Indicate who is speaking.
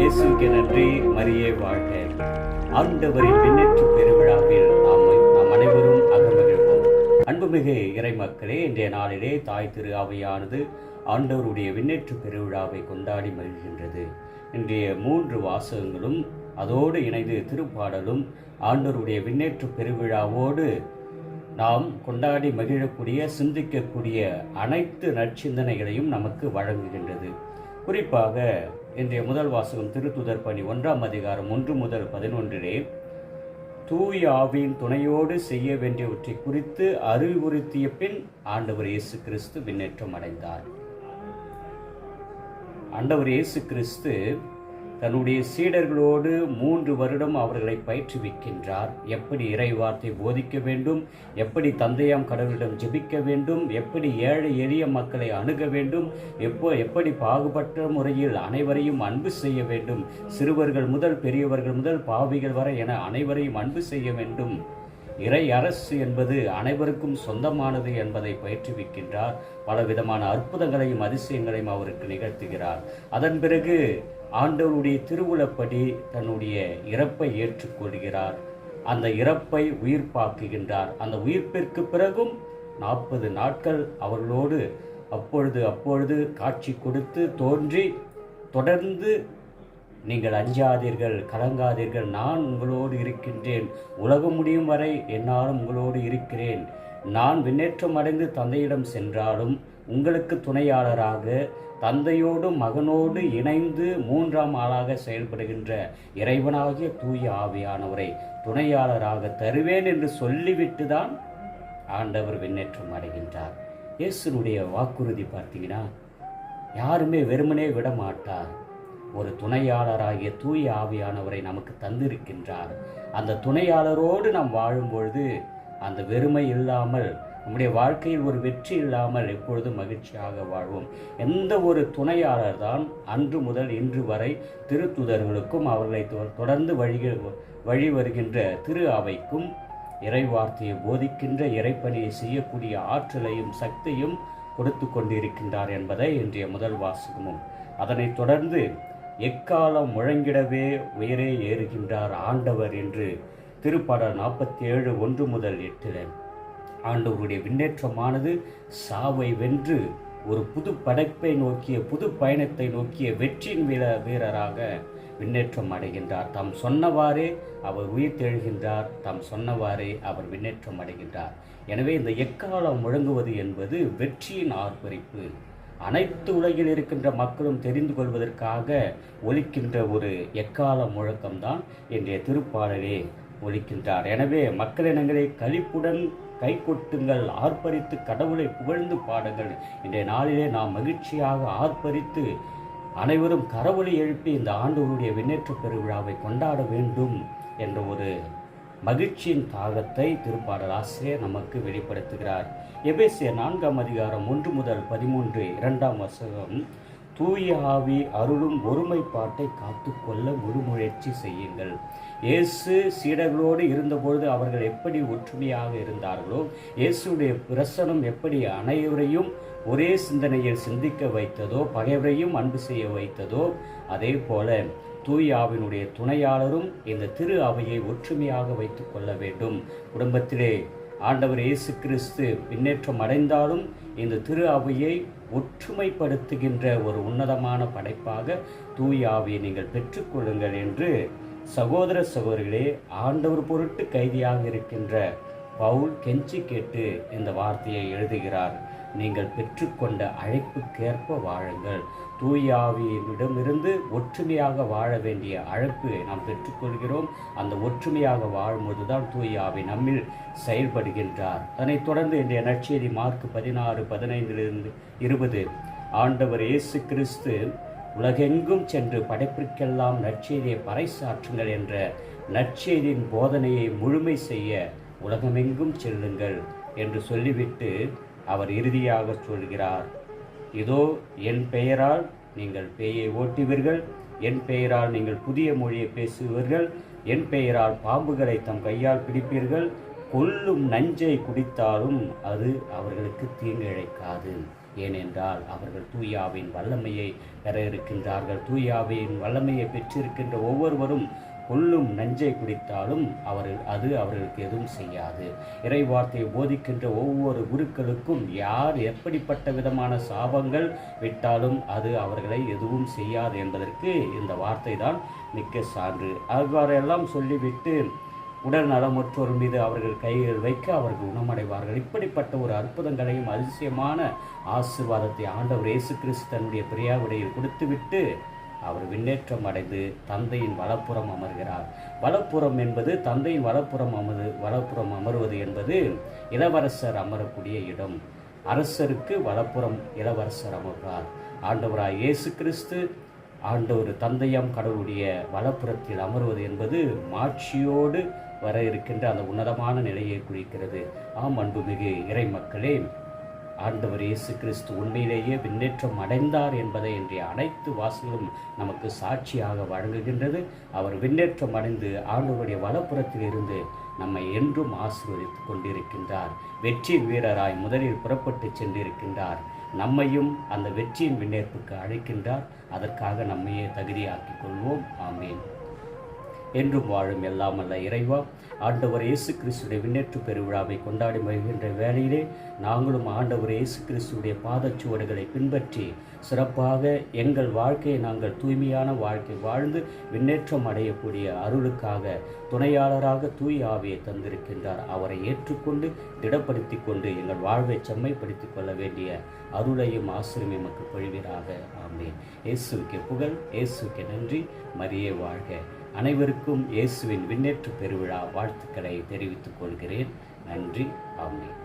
Speaker 1: இயேசுவுக்கு நன்றி. மரியே வாழ்க. ஆண்டவரின் விண்ணேற்று பெருவிழாவில் நாம் அனைவரும் அகமகிழ்வோம். அன்புமிகு இறைமக்களே, இன்றைய நாளிலே தாய் திரு அவையானது ஆண்டவருடைய விண்ணேற்று பெருவிழாவை கொண்டாடி மகிழ்கின்றது. இன்றைய 3 வாசகங்களும் அதோடு இணைந்து திருப்பாடலும் ஆண்டவருடைய விண்ணேற்று பெருவிழாவோடு நாம் கொண்டாடி மகிழக்கூடிய, சிந்திக்கக்கூடிய அனைத்து நற்சிந்தனைகளையும் நமக்கு வழங்குகின்றது. குறிப்பாக இன்றைய முதல் வாசகம் திருத்துதர் பணி 1ஆம் அதிகாரம் 1 முதல் 11 தூய ஆவியின் துணையோடு செய்ய வேண்டியவற்றை குறித்து அறிவுறுத்திய பின் ஆண்டவர் இயேசு கிறிஸ்து விண்ணேற்றம் அடைந்தார். ஆண்டவர் இயேசு கிறிஸ்து தன்னுடைய சீடர்களோடு 3 வருடம் அவர்களை பயிற்றுவிக்கின்றார். எப்படி இறை வார்த்தை போதிக்க வேண்டும், எப்படி தந்தையாம் கடவுளிடம் ஜெபிக்க வேண்டும், எப்படி ஏழை எளிய மக்களை அணுக வேண்டும், எப்படி பாகுபட்ட முறையில் அனைவரையும் அன்பு செய்ய வேண்டும், சிறுவர்கள் முதல் பெரியவர்கள் முதல் பாவிகள் வரை என அனைவரையும் அன்பு செய்ய வேண்டும். இறை அரசு என்பது அனைவருக்கும் சொந்தமானது என்பதை பயிற்றுவிக்கின்றார். பலவிதமான அற்புதங்களையும் அதிசயங்களையும் அவருக்கு நிகழ்த்துகிறார். அதன் பிறகு ஆண்டவருடைய திருவுளப்படி தன்னுடைய இறப்பை ஏற்றுக்கொள்கிறார். அந்த இறப்பை உயிர்ப்பாக்குகின்றார். அந்த உயிர்ப்பிற்கு பிறகும் 40 நாட்கள் அவர்களோடு அப்பொழுது காட்சி கொடுத்து தோன்றி தொடர்ந்து நீங்கள் அஞ்சாதீர்கள், கலங்காதீர்கள், நான் உங்களோடு இருக்கின்றேன், உலகம் முடியும் வரை என்னாலும் உங்களோடு இருக்கிறேன். நான் விண்ணேற்றம் அடைந்து தந்தையிடம் சென்றாலும் உங்களுக்கு துணையாளராக தந்தையோடு மகனோடு இணைந்து 3ஆம் ஆளாக செயல்படுகின்ற இறைவனாகிய தூய ஆவியானவரை துணையாளராக தருவேன் என்று சொல்லிவிட்டு தான் ஆண்டவர் விண்ணேற்றம் அடைகின்றார். இயேசுனுடைய வாக்குறுதி பார்த்தீங்கன்னா, யாருமே வெறுமனே விட மாட்டார். ஒரு துணையாளராகிய தூய ஆவியானவரை நமக்கு தந்திருக்கின்றார். அந்த துணையாளரோடு நாம் வாழும்பொழுது அந்த வெறுமை இல்லாமல், நம்முடைய வாழ்க்கையில் ஒரு வெற்றி இல்லாமல் எப்பொழுதும் மகிழ்ச்சியாக வாழ்வோம். எந்த ஒரு துணையாளர் தான் அன்று முதல் இன்று வரை திருத்துதர்களுக்கும் அவர்களை தொடர்ந்து வழி வருகின்ற திரு அவைக்கும் இறை வார்த்தையை போதிக்கின்ற இறைப்பணியை செய்யக்கூடிய ஆற்றலையும் சக்தியும் கொடுத்து கொண்டிருக்கின்றார் என்பதை இன்றைய முதல் வாசகமும், அதனைத் தொடர்ந்து எக்காலம் முழங்கிடவே உயரே ஏறுகின்றார் ஆண்டவர் என்று திருப்பாடல் 47 1 முதல் 8 ஆண்டவருடைய விண்ணேற்றமானது சாவை வென்று ஒரு புது படைப்பை நோக்கிய, புது பயணத்தை நோக்கிய வெற்றியின் வீரராக விண்ணேற்றம் அடைகின்றார். தாம் சொன்னவாறே அவர் உயிர் தெழுகின்றார். தாம் சொன்னவாறே அவர் விண்ணேற்றம் அடைகின்றார். எனவே இந்த எக்காலம் முழங்குவது என்பது வெற்றியின் ஆர்ப்பரிப்பு. அனைத்து உலகில் இருக்கின்ற மக்களும் தெரிந்து கொள்வதற்காக ஒலிக்கின்ற ஒரு எக்கால முழக்கம்தான் இன்றைய திருப்பாடலே ஒலிக்கின்றார். எனவே மக்களினங்களை களிப்புடன் கை கொட்டுங்கள், ஆர்ப்பரித்து கடவுளை புகழ்ந்து பாடுங்கள். இன்றைய நாளிலே நாம் மகிழ்ச்சியாக ஆர்ப்பரித்து அனைவரும் கரவொலி எழுப்பி இந்த ஆண்டவருடைய விண்ணேற்ற பெருவிழாவை கொண்டாட வேண்டும் என்ற ஒரு மகிழ்ச்சியின் தாகத்தை திருப்பாடல் ஆசிரியர் நமக்கு வெளிப்படுத்துகிறார். எபேசியர் 4ஆம் அதிகாரம் 1 முதல் 13 2ஆம் வசனம், தூய ஆவி அருளும் ஒருமைப்பாட்டை காத்துக்கொள்ள முழுமுயற்சி செய்யுங்கள். இயேசு சீடர்களோடு இருந்தபொழுது அவர்கள் எப்படி ஒற்றுமையாக இருந்தார்களோ, இயேசுடைய பிரசனம் எப்படி அனைவரையும் ஒரே சிந்தனையில் சிந்திக்க வைத்ததோ, பகைவரையும் அன்பு செய்ய வைத்ததோ, அதே போல தூய ஆவினுடைய துணையாளரும் இந்த திரு அவையை ஒற்றுமையாக வைத்துக் கொள்ள வேண்டும். குடும்பத்திலே ஆண்டவர் இயேசு கிறிஸ்து விண்ணேற்றம் அடைந்தாலும் இந்த திரு அவையை ஒற்றுமைப்படுத்துகின்ற ஒரு உன்னதமான படைப்பாக தூய ஆவியை நீங்கள் பெற்றுக்கொள்ளுங்கள் என்று சகோதர சகோதரிகளே, ஆண்டவர் பொருட்டு கைதியாக இருக்கின்ற பவுல் கெஞ்சி கேட்டு இந்த வார்த்தையை எழுதுகிறார். நீங்கள் பெற்றுக்கொண்ட அழைப்புக்கேற்ப வாழுங்கள். தூய ஆவியிடமிருந்து ஒற்றுமையாக வாழ வேண்டிய அழைப்பை நாம் பெற்றுக்கொள்கிறோம். அந்த ஒற்றுமையாக வாழும்போதுதான் தூய ஆவி நம்மில் செயல்படுகின்றார். அதனைத் தொடர்ந்து இன்றைய நற்செய்தி மார்க் 16:15 20 ஆண்டவர் இயேசு கிறிஸ்து உலகெங்கும் சென்று படைப்பிற்கெல்லாம் நற்செய்தியை பறைசாற்றுங்கள் என்ற நற்செய்தியின் போதனையை முழுமை செய்ய உலகமெங்கும் செல்லுங்கள் என்று சொல்லிவிட்டு அவர் இறுதியாக சொல்கிறார், இதோ என் பெயரால் நீங்கள் பேயை ஓட்டுவீர்கள், என் பெயரால் நீங்கள் புதிய மொழியை பேசுவீர்கள், என் பெயரால் பாம்புகளை தம் கையால் பிடிப்பீர்கள், கொல்லும் நஞ்சை குடித்தாலும் அது அவர்களுக்கு தீங்கிழைக்காது. ஏனென்றால் அவர்கள் தூயாவின் வல்லமையை பெற இருக்கின்றார்கள். தூயாவின் வல்லமையை பெற்றிருக்கின்ற ஒவ்வொருவரும் கொல்லும் நஞ்சை குடித்தாலும் அது அவர்களுக்கு எதுவும் செய்யாது. இறைவார்த்தையை போதிக்கின்ற ஒவ்வொரு குருக்களுக்கும் யார் எப்படிப்பட்ட விதமான சாபங்கள் விட்டாலும் அது அவர்களை எதுவும் செய்யாது என்பதற்கு இந்த வார்த்தை தான் மிக்க சான்று. அவ்வாறெல்லாம் சொல்லிவிட்டு உடல் நலமற்றோர் மீது அவர்கள் கைகள் வைக்க அவர்கள் குணமடைவார்கள். இப்படிப்பட்ட ஒரு அற்புதங்களையும் அதிசயமான ஆசீர்வாதத்தை ஆண்டவர் இயேசு கிறிஸ்து தன்னுடைய பிரியாவிடையில் கொடுத்துவிட்டு அவர் விண்ணேற்றம் அடைந்து தந்தையின் வலப்புறம் அமர்கிறார். வலப்புறம் என்பது தந்தையின் வலப்புறம் அமர்வது என்பது இளவரசர் அமரக்கூடிய இடம். அரசருக்கு வலப்புறம் இளவரசர் அமர்வார். ஆண்டவராய் இயேசு கிறிஸ்து ஆண்டவர் தந்தையாம் கடவுளுடைய வலப்புறத்தில் அமர்வது என்பது மாட்சியோடு வர இருக்கின்ற அந்த உன்னதமான நிலையை குறிக்கிறது. ஆம் அன்புமிகு இறை மக்களே, ஆண்டவர் இயேசு கிறிஸ்து உண்மையிலேயே விண்ணேற்றம் அடைந்தார் என்பதை இன்றைய அனைத்து வாசலும் நமக்கு சாட்சியாக வழங்குகின்றது. அவர் விண்ணேற்றம் அடைந்து ஆண்டவருடைய வலப்புறத்தில் இருந்து நம்மை என்றும் ஆசீர்வதித்துக் கொண்டிருக்கின்றார். வெற்றியின் வீரராய் முதலில் புறப்பட்டு சென்றிருக்கின்றார். நம்மையும் அந்த வெற்றியின் விண்ணேற்புக்கு அழைக்கின்றார். அதற்காக நம்மையே தகுதியாக்கிக் கொள்வோம். ஆமீன். என்றும் வாழும் எல்லாம் அல்ல இறைவா, ஆண்டவர் இயேசு கிறிஸ்துடைய விண்ணேற்று பெருவிழாவை கொண்டாடி மகிழ்கின்ற வேளையிலே நாங்களும் ஆண்டவர் இயேசு கிறிஸ்துடைய பாதச்சுவடுகளை பின்பற்றி சிறப்பாக எங்கள் வாழ்க்கையை நாங்கள் தூய்மையான வாழ்க்கை வாழ்ந்து விண்ணேற்றம் அடையக்கூடிய அருளுக்காக துணையாளராக தூய் ஆவியை தந்திருக்கின்றார். அவரை ஏற்றுக்கொண்டு திடப்படுத்தி கொண்டு எங்கள் வாழ்வை செம்மைப்படுத்திக் கொள்ள வேண்டிய அருளையும் ஆசிரியம் எமக்கு பொழிவீராக. ஆமேன். இயேசுவுக்கு புகழ், இயேசுவுக்கு நன்றி. மரியே வாழ்க. அனைவருக்கும் இயேசுவின் விண்ணேற்று பெருவிழா வாழ்த்துக்களை தெரிவித்துக் கொள்கிறேன். நன்றி. ஆமென்.